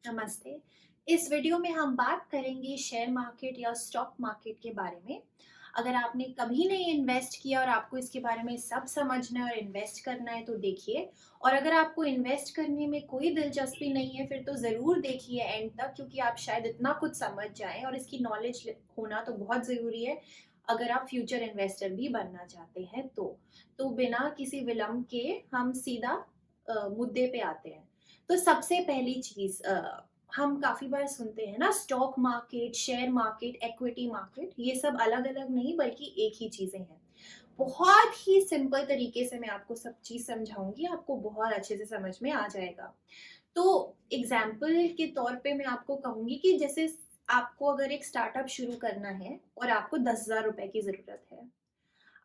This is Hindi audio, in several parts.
नमस्ते। इस वीडियो में हम बात करेंगे शेयर मार्केट या स्टॉक मार्केट के बारे में। अगर आपने कभी नहीं इन्वेस्ट किया और आपको इसके बारे में सब समझना है और इन्वेस्ट करना है तो देखिए। और अगर आपको इन्वेस्ट करने में कोई दिलचस्पी नहीं है फिर तो ज़रूर देखिए एंड तक, क्योंकि आप शायद इतना कुछ समझ जाएं और इसकी नॉलेज होना तो बहुत ज़रूरी है अगर आप फ्यूचर इन्वेस्टर भी बनना चाहते हैं तो बिना किसी विलंब के हम सीधा मुद्दे पे आते हैं। तो सबसे पहली चीज़, हम काफ़ी बार सुनते हैं ना, stock market, share market, equity market, ये सब अलग-अलग नहीं बल्कि एक ही चीज़ें हैं। बहुत ही सिंपल तरीके से मैं आपको सब चीज़ समझाऊँगी, आपको बहुत अच्छे से समझ में आ जाएगा। तो एग्ज़ाम्पल के तौर पे मैं आपको कहूँगी कि जैसे आपको अगर एक स्टार्टअप शुरू करना है और आपको ₹10,000 की ज़रूरत है।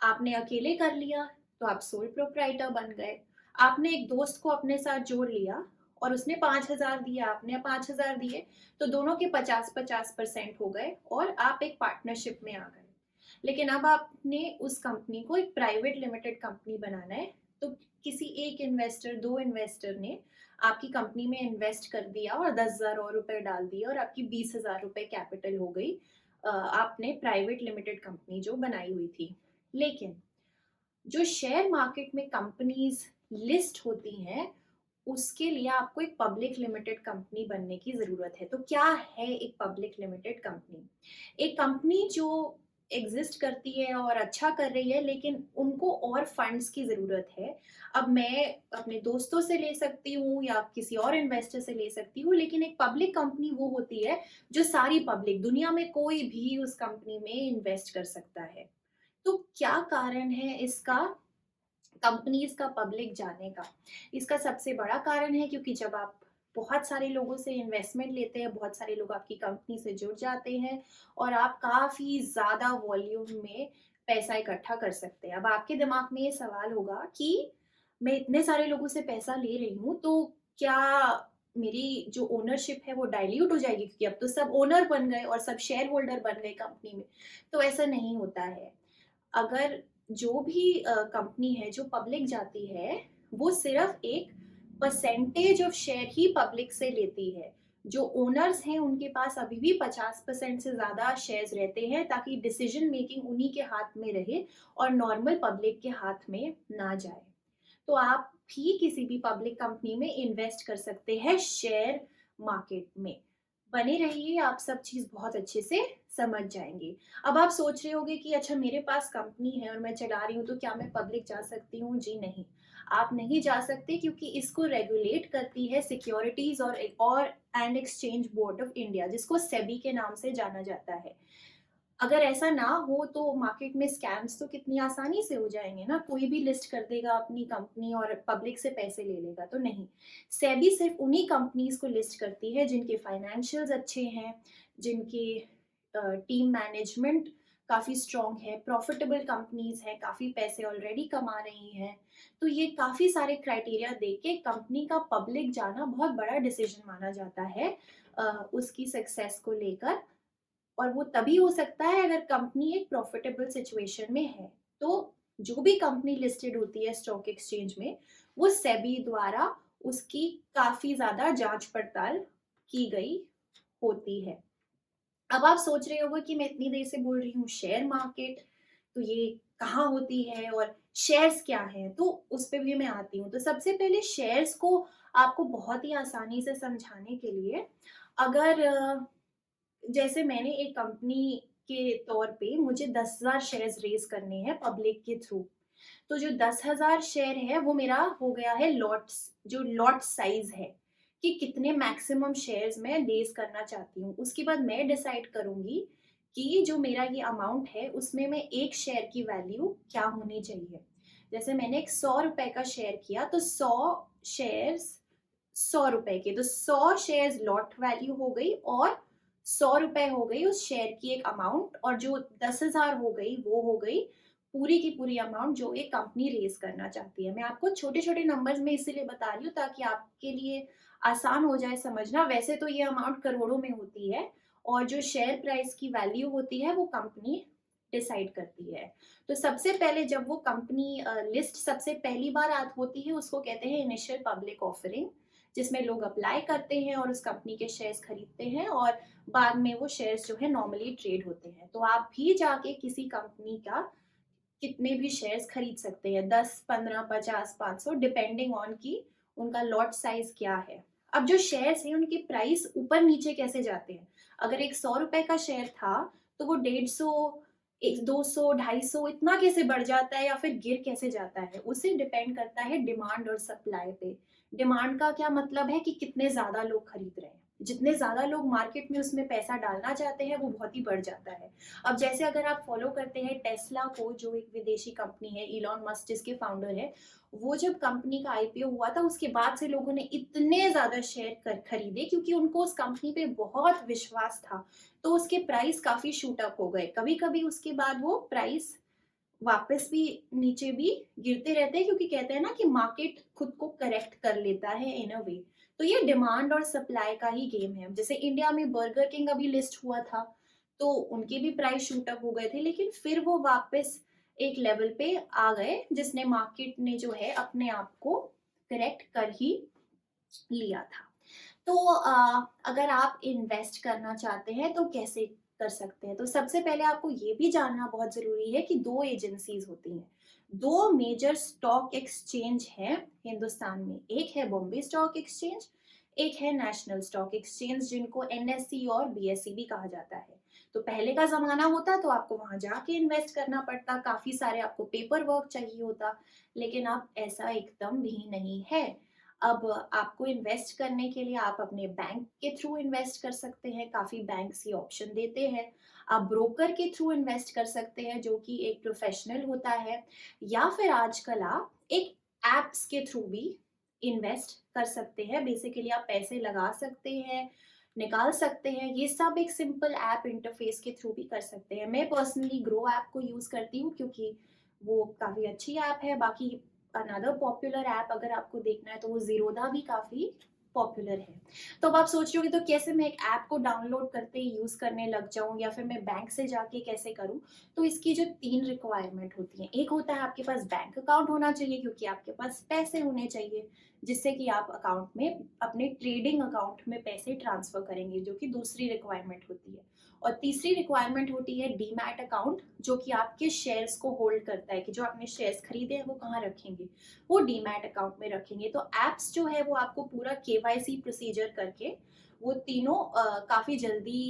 आपने अकेले कर लिया तो आप सोल प्रोप्राइटर बन गए। आपने एक दोस्त को अपने साथ जोड़ लिया और उसने 5,000 दिए, आपने 5,000 दिए, तो दोनों के 50-50% हो गए और आप एक पार्टनरशिप में आ गए। लेकिन अब आपने उस कंपनी को एक प्राइवेट लिमिटेड कंपनी बनाना है, तो किसी एक इन्वेस्टर, 2 इन्वेस्टर ने आपकी कंपनी में इन्वेस्ट कर दिया और 10,000 और रुपए डाल दिए और आपकी 20,000 रुपए कैपिटल हो गई। आपने प्राइवेट लिमिटेड कंपनी जो बनाई हुई थी। लेकिन जो शेयर मार्केट में कंपनीज लिस्ट होती हैं, उसके लिए आपको एक पब्लिक लिमिटेड कंपनी बनने की ज़रूरत है। तो क्या है एक पब्लिक लिमिटेड कंपनी? एक कंपनी जो एग्ज़िस्ट करती है और अच्छा कर रही है, लेकिन उनको और फंड्स की ज़रूरत है। अब मैं अपने दोस्तों से ले सकती हूँ या किसी और इन्वेस्टर से ले सकती हूँ, लेकिन एक पब्लिक कंपनी वो होती है, जो सारी पब्लिक, दुनिया में कोई भी उस कंपनी में इन्वेस्ट कर सकता है। तो क्या कारण है इसका, कंपनीज का पब्लिक जाने का? इसका सबसे बड़ा कारण है क्योंकि जब आप बहुत सारे लोगों से इन्वेस्टमेंट लेते हैं, बहुत सारे लोग आपकी कंपनी से जुड़ जाते हैं और आप काफ़ी ज़्यादा वॉल्यूम में पैसा इकट्ठा कर सकते हैं। अब आपके दिमाग में ये सवाल होगा कि मैं इतने सारे लोगों से पैसा ले रही हूँ, तो क्या मेरी जो ओनरशिप है वो डाइल्यूट हो जाएगी? क्योंकि अब तो सब ओनर बन गए और सब शेयर होल्डर बन गए कंपनी में। तो ऐसा नहीं होता है। अगर जो भी कंपनी है जो पब्लिक जाती है, वो सिर्फ एक percentage of share he public से लेती है। जो ओनर्स हैं उनके पास अभी भी 50% से ज़्यादा शेयर्स रहते हैं, ताकि डिसीजन मेकिंग उन्हीं के हाथ में रहे और नॉर्मल पब्लिक के हाथ में ना जाए। तो आप भी किसी भी पब्लिक कंपनी में इन्वेस्ट कर सकते हैं शेयर मार्केट में। बने रहिए, आप सब चीज़ बहुत अच्छे से समझ जाएँगे। अब आप सोच रहे होंगे कि अच्छा, मेरे पास कंपनी है और मैं चला रही हूँ, तो क्या मैं पब्लिक जा सकती हूँ? जी नहीं, आप नहीं जा सकते, क्योंकि इसको रेगुलेट करती है सिक्योरिटीज़ और and exchange board of India, जिसको सेबी के नाम से जाना जाता है। अगर ऐसा ना हो तो मार्केट में स्कैम्स तो कितनी आसानी से हो जाएँगे ना, कोई भी लिस्ट कर देगा अपनी कंपनी और पब्लिक से पैसे ले लेगा, तो नहीं। सेबी सिर्फ़ उन्हीं कंपनीज़ को लिस्ट करती है जिनके फाइनेंशियल्स अच्छे हैं, जिनके टीम मैनेजमेंट काफ़ी स्ट्रॉन्ग है, प्रॉफिटेबल कंपनीज़ हैं, काफ़ी पैसे ऑलरेडी कमा रही हैं। तो ये काफ़ी सारे क्राइटेरिया देख के कंपनी का पब्लिक जाना बहुत बड़ा डिसीज़न माना जाता है उसकी सक्सेस को लेकर। और वो तभी हो सकता है अगर कंपनी एक प्रॉफिटेबल सिचुएशन में है। तो जो भी कंपनी लिस्टेड होती है स्टॉक एक्सचेंज में, वो सेबी द्वारा उसकी काफ़ी ज़्यादा जाँच-पड़ताल की गई होती है। अब आप सोच रहे होंगे कि मैं इतनी देर से बोल रही हूँ शेयर मार्केट, तो ये कहाँ होती है और शेयर्स क्या हैं? तो उस पे भी मैं आती हूँ। तो सबसे पहले शेयर्स को आपको बहुत ही आसानी से समझाने के लिए, अगर जैसे मैंने एक कंपनी के तौर पे मुझे 10,000 शेयर्स रेज़ करने हैं पब्लिक के थ्रू। तो जो 10,000 शेयर है वो मेरा हो गया है लॉट्स, जो लॉट साइज़ है, कि कितने मैक्सिमम शेयर्स मैं रेज़ करना चाहती हूँ। उसके बाद मैं डिसाइड करूँगी कि जो मेरा ये अमाउंट है उसमें मैं 1 शेयर की वैल्यू क्या होनी चाहिए। जैसे मैंने एक ₹100 का शेयर किया, तो 100 शेयर्स ₹100 के, तो 100 शेयर्स लॉट वैल्यू हो गई और ₹100 हो गई उस शेयर की एक अमाउंट, और जो 10,000 हो गई वो हो गई पूरी की पूरी अमाउंट जो एक कंपनी रेज़ करना चाहती है। मैं आपको छोटे-छोटे नंबर्स में इसीलिए बता रही हूँ ताकि आपके लिए आसान हो जाए समझना। वैसे तो ये अमाउंट करोड़ों में होती है और जो शेयर प्राइस की वैल्यू होती है वो कंपनी डिसाइड करती है। तो सबसे पहले जब वो कंपनी लिस्ट सबसे पहली बार होती है, उसको कहते हैं इनिशियल पब्लिक ऑफरिंग, जिसमें लोग अप्लाई करते हैं और उस कंपनी के शेयर्स खरीदते हैं और बाद में वो शेयर्स जो है नॉर्मली ट्रेड होते हैं। तो आप भी जाके किसी कंपनी का कितने भी शेयर्स खरीद सकते हैं, 10, 15, 50, 500 डिपेंडिंग ऑन कि उनका लॉट साइज़ क्या है। अब जो शेयर्स हैं उनकी प्राइस ऊपर-नीचे कैसे जाते हैं? अगर एक ₹100 का शेयर था, तो वो 150, एक 200, 250 इतना कैसे बढ़ जाता है या फिर गिर कैसे जाता है? उससे डिपेंड करता है डिमांड और सप्लाई पे। डिमांड का क्या मतलब है कि कितने ज़्यादा लोग खरीद रहे हैं। जितने ज़्यादा लोग मार्केट में उसमें पैसा डालना चाहते हैं, वो बहुत ही बढ़ जाता है। अब जैसे अगर आप फॉलो करते हैं टेस्ला को, जो एक विदेशी कंपनी है, इलॉन मस्क जिसके फाउंडर है, वो जब कंपनी का आईपीओ हुआ था उसके बाद से लोगों ने इतने ज़्यादा शेयर खरीदे क्योंकि उनको उस कंपनी पे बहुत विश्वास था। तो उसके प्राइस काफ़ी शूट अप हो गए। कभी-कभी उसके बाद वो प्राइस वापस भी नीचे भी गिरते रहते हैं क्योंकि कहते हैं ना कि मार्केट खुद को करेक्ट कर लेता है इन अ वे। तो ये डिमांड और सप्लाई का ही गेम है। जैसे इंडिया में बर्गर किंग अभी लिस्ट हुआ था, तो उनके भी प्राइस शूट अप हो गए थे, लेकिन फिर वो वापस एक लेवल पे आ गए जिसने मार्केट ने जो है अपने आप को करेक्ट कर ही लिया था। तो अगर आप इन्वेस्ट करना चाहते हैं तो कैसे कर सकते हैं? तो सबसे पहले आपको ये भी जानना बहुत ज़रूरी है कि 2 एजेंसीज़ होती हैं। 2 मेजर स्टॉक एक्सचेंज हैं हिंदुस्तान में। एक है बॉम्बे स्टॉक एक्सचेंज, एक है नेशनल स्टॉक एक्सचेंज जिनको एनएसई और बीएसई भी कहा जाता है। तो पहले का ज़माना होता तो आपको वहाँ जाके इन्वेस्ट करना पड़ता, काफ़ी सारे आपको पेपर वर्क चाहिए होता, लेकिन अब ऐसा एकदम भी नहीं है। अब आपको इन्वेस्ट करने के लिए आप अपने बैंक के थ्रू इन्वेस्ट कर सकते हैं, काफ़ी बैंक्स ये ऑप्शन देते हैं। आप ब्रोकर के थ्रू इन्वेस्ट कर सकते हैं जो कि एक प्रोफेशनल होता है, या फिर आजकल आप एक ऐप्स के थ्रू भी इन्वेस्ट कर सकते हैं। बेसिकली आप पैसे लगा सकते हैं, निकाल सकते हैं, ये सब एक सिंपल ऐप इंटरफेस के थ्रू भी कर सकते हैं। मैं पर्सनली ग्रो ऐप को यूज़ करती हूँ क्योंकि वो काफ़ी अच्छी ऐप है। बाकी अनदर पॉपुलर ऐप अगर आपको देखना है तो वो ज़ीरोधा भी काफ़ी पॉपुलर है। तो अब आप सोच रहे होंगे तो कैसे मैं एक ऐप को डाउनलोड करते ही यूज़ करने लग जाऊँ या फिर मैं बैंक से जाके कैसे करूँ? तो इसकी जो 3 रिक्वायरमेंट होती हैं, एक होता है आपके पास बैंक अकाउंट होना चाहिए क्योंकि आपके पास पैसे होने चाहिए, जिससे कि आप अकाउंट में अपने ट्रेडिंग अकाउंट में पैसे ट्रांसफ़र करेंगे, जो कि दूसरी रिक्वायरमेंट होती है। और तीसरी रिक्वायरमेंट होती है डीमैट अकाउंट, जो कि आपके शेयर्स को होल्ड करता है कि जो आपने शेयर्स खरीदे हैं वो कहाँ रखेंगे, वो डीमैट अकाउंट में रखेंगे। तो ऐप्स जो है वो आपको पूरा केवाईसी प्रोसीजर करके वो तीनों काफ़ी जल्दी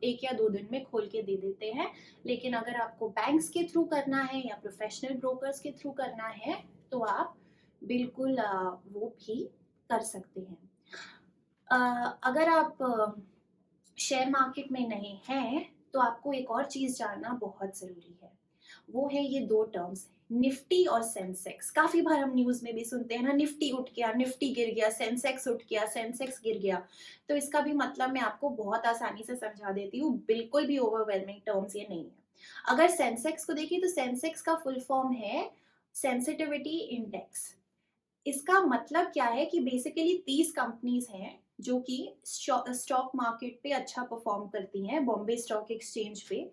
1 या 2 दिन में खोल के दे देते हैं। लेकिन अगर आपको बैंक्स के थ्रू करना है या प्रोफेशनल ब्रोकर्स के थ्रू करना है तो आप बिल्कुल वो भी कर सकते हैं। अ, अगर आप शेयर मार्केट में नहीं हैं, तो आपको एक और चीज़ जानना बहुत ज़रूरी है। वो है ये 2 टर्म्स, निफ्टी और सेंसेक्स। काफ़ी बार हम न्यूज़ में भी सुनते हैं ना, निफ्टी उठ गया, निफ्टी गिर गया, सेंसेक्स उठ गया, सेंसेक्स गिर गया। तो इसका भी मतलब मैं आपको बहुत आसानी से समझा देती हूँ, बिल्कुल भी ओवरवेलमिंग टर्म्स ये नहीं है। अगर सेंसेक्स को देखिए तो सेंसेक्स का फुल फॉर्म है सेंसिटिविटी इंडेक्स। इसका मतलब क्या है कि बेसिकली 30 कंपनीज़ हैं जो कि स्टॉक मार्केट पे अच्छा परफ़ॉर्म करती हैं, बॉम्बे स्टॉक एक्सचेंज पे।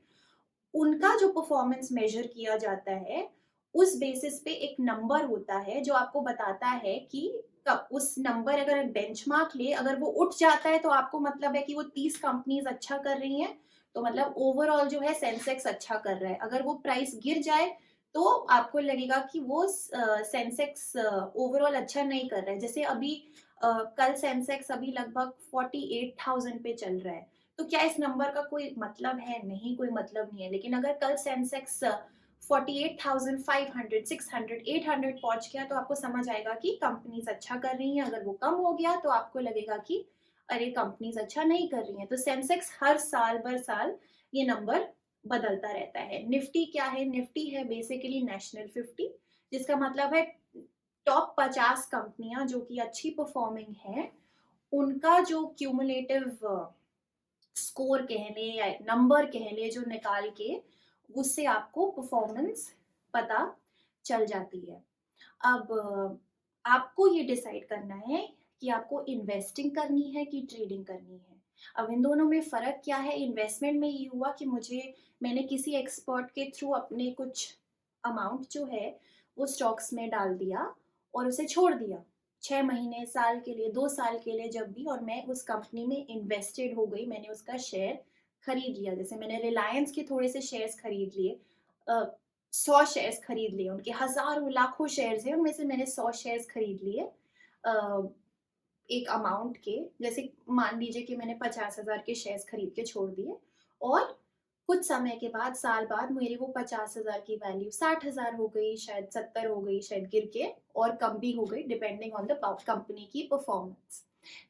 उनका जो परफ़ॉर्मेंस मेज़र किया जाता है, उस बेसिस पे एक नंबर होता है जो आपको बताता है कि कब उस नंबर अगर बेंचमार्क ले, अगर वो उठ जाता है तो आपको मतलब है कि वो 30 कंपनीज़ अच्छा कर रही हैं, तो मतलब ओवरऑल जो है सेंसेक्स अच्छा कर रहा है। अगर वो प्राइस गिर जाए, तो आपको लगेगा कि वो सेंसेक्स ओवरऑल अच्छा नहीं कर रहा है। जैसे अभी कल सेंसेक्स अभी लगभग 48,000 पे चल रहा है। तो क्या इस नंबर का कोई मतलब है? नहीं, कोई मतलब नहीं है। लेकिन अगर कल सेंसेक्स 48,500, 600, 800 पहुँच गया तो आपको समझ आएगा कि कंपनीज़ अच्छा कर रही हैं। अगर वो कम हो गया तो आपको लगेगा कि अरे! कंपनीज़ अच्छा नहीं कर रही हैं। तो सेंसेक्स हर साल बर साल ये नंबर बदलता रहता है। निफ्टी क्या है? निफ्टी है बेसिकली नेशनल 50, जिसका मतलब है टॉप 50 कंपनियाँ जो कि अच्छी परफॉर्मिंग हैं, उनका जो क्यूमुलेटिव स्कोर कह लें या नंबर कह लें जो निकाल के उससे आपको परफॉर्मेंस पता चल जाती है। अब आपको ये डिसाइड करना है कि आपको इन्वेस्टिंग करनी है कि ट्रेडिंग करनी है। अब इन दोनों में फ़र्क क्या है? इन्वेस्टमेंट में ये हुआ कि मैंने किसी एक्सपर्ट के थ्रू अपने कुछ अमाउंट जो है वो स्टॉक्स में डाल दिया और उसे छोड़ दिया। 6 महीने, साल के लिए, 2 साल के लिए जब भी, और मैं उस कंपनी में इन्वेस्टेड हो गई, मैंने उसका शेयर खरीद लिया। जैसे मैंने रिलायंस के थोड़े से शेयर्स खरीद लिए, 100 शेयर्स खरीद लिए, उनके हज़ारों, लाखों शेयर्स हैं, उनमें से मैंने 100 शेयर्स खरीद लिए। अ, एक अमाउंट के, जैसे मान लीजिए कि मैंने 50,000 के शेयर्स खरीद के छोड़ दिए, और कुछ समय के बाद, साल बाद, मेरी वो 50,000 की वैल्यू 60,000 हो गई, शायद 70 हो गई, शायद गिर के और कम भी हो गई, डिपेंडिंग ऑन द कंपनी की परफॉर्मेंस।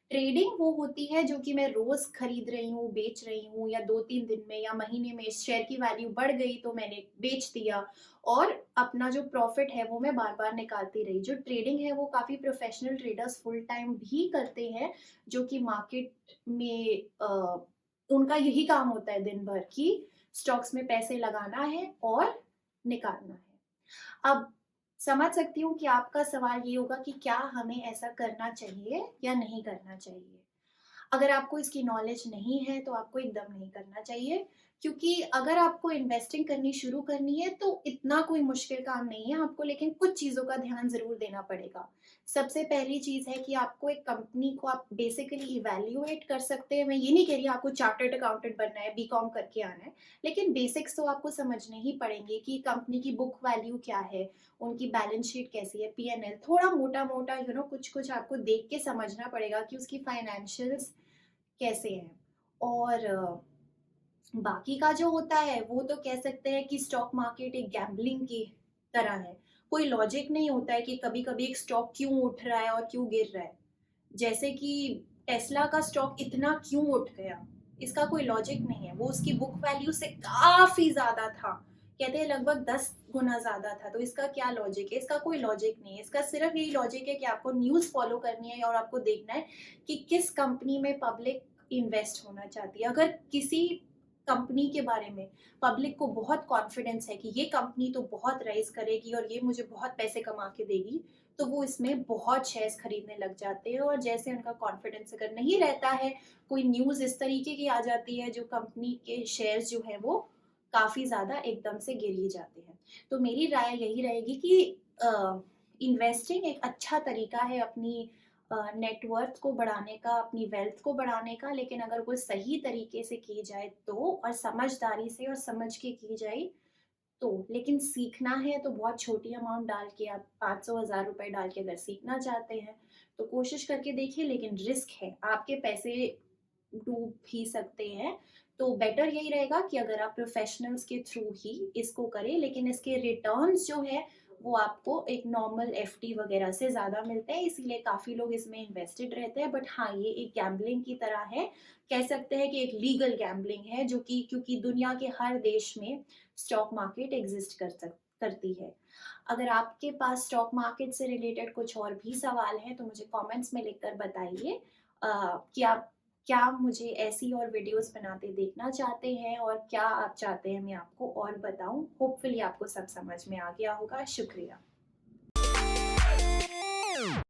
ट्रेडिंग वो होती है जो कि मैं रोज खरीद रही हूँ, बेच रही हूँ, या 2-3 दिन में या महीने में इस शेयर की वैल्यू बढ़ गई तो मैंने बेच दिया, और अपना जो प्रॉफिट है वो मैं बार-बार निकालती रही। जो ट्रेडिंग है वो काफ़ी प्रोफेशनल ट्रेडर्स फुल टाइम भी करते हैं, जो कि मार्केट में उनका यही काम होता है दिन भर कि स्टॉक्स में पैसे लगाना है और निकालना है। अब समझ सकती हूँ कि आपका सवाल ये होगा कि क्या हमें ऐसा करना चाहिए या नहीं करना चाहिए? अगर आपको इसकी नॉलेज नहीं है तो आपको एकदम नहीं करना चाहिए, क्योंकि अगर आपको इन्वेस्टिंग करनी शुरू करनी है तो इतना कोई मुश्किल काम नहीं है आपको, लेकिन कुछ चीज़ों का ध्यान ज़रूर देना पड़ेगा। सबसे पहली चीज़ है कि आपको एक कंपनी को आप बेसिकली इवैल्यूएट कर सकते हैं। मैं ये नहीं कह रही आपको चार्टर्ड अकाउंटेंट बनना है, बीकॉम करके आना है, लेकिन बेसिक्स तो आपको समझने ही पड़ेंगे कि कंपनी की बुक वैल्यू क्या है, उनकी बैलेंस शीट कैसी है, पी-एन-एल थोड़ा मोटा-मोटा कुछ-कुछ आपको देख के समझना पड़ेगा कि उसकी फाइनेंशियल्स कैसे हैं। और बाकी का जो होता है वो तो कह सकते हैं कि स्टॉक मार्केट एक गैम्बलिंग की तरह है। कोई लॉजिक नहीं होता है कि कभी-कभी एक स्टॉक क्यों उठ रहा है और क्यों गिर रहा है। जैसे कि टेस्ला का स्टॉक इतना क्यों उठ गया? इसका कोई लॉजिक नहीं है। वो उसकी बुक वैल्यू से काफ़ी ज़्यादा था। कहते हैं लगभग 10 गुना ज़्यादा था, तो इसका क्या लॉजिक है? इसका कोई लॉजिक नहीं है। इसका सिर्फ़ यही लॉजिक है कि आपको न्यूज़ फ़ॉलो करनी है और आपको देखना है कि किस कंपनी में पब्लिक इन्वेस्ट होना चाहती है। अगर किसी कंपनी के बारे में पब्लिक को बहुत कॉन्फिडेंस है कि ये कंपनी तो बहुत राइज़ करेगी और ये मुझे बहुत पैसे कमा के देगी, तो वो इसमें बहुत शेयर्स खरीदने लग जाते हैं, और जैसे उनका कॉन्फिडेंस अगर नहीं रहता है, कोई न्यूज़ इस तरीके की आ जाती है जो कंपनी के शेयर्स जो हैं वो काफ़ी ज़्यादा एकदम से गिर ही जाते हैं। तो मेरी राय यही रहेगी कि इन्वेस्टिंग एक अच्छा तरीका है अपनी नेटवर्थ को बढ़ाने का, अपनी वेल्थ को बढ़ाने का, लेकिन अगर वो सही तरीके से की जाए तो, और समझदारी से और समझ के की जाए तो। लेकिन सीखना है तो बहुत छोटी अमाउंट डाल के, आप 500 हज़ार रुपए डाल के अगर सीखना चाहते हैं, तो कोशिश करके देखिए, लेकिन रिस्क है, आपके पैसे डूब भी सकते हैं। तो बेटर यही रहेगा कि अगर आप प्रोफेशनल्स के थ्रू ही इसको करें, लेकिन इसके रिटर्न्स जो है वो आपको एक नॉर्मल एफडी वगैरह से ज़्यादा मिलते हैं, इसीलिए काफ़ी लोग इसमें इन्वेस्टेड रहते हैं। बट हाँ, ये एक गैम्बलिंग की तरह है, कह सकते हैं कि एक लीगल गैम्बलिंग है, जो कि क्योंकि दुनिया के हर देश में स्टॉक मार्केट एग्जिस्ट करती है। अगर आपके पास स्टॉक मार्केट से रिलेटेड कुछ और भी सवाल हैं तो मुझे कमेंट्स में लिखकर बताइए कि आप क्या मुझे ऐसी और वीडियोस बनाते देखना चाहते हैं, और क्या आप चाहते हैं मैं आपको और बताऊं। होपफुली आपको सब समझ में आ गया होगा। शुक्रिया।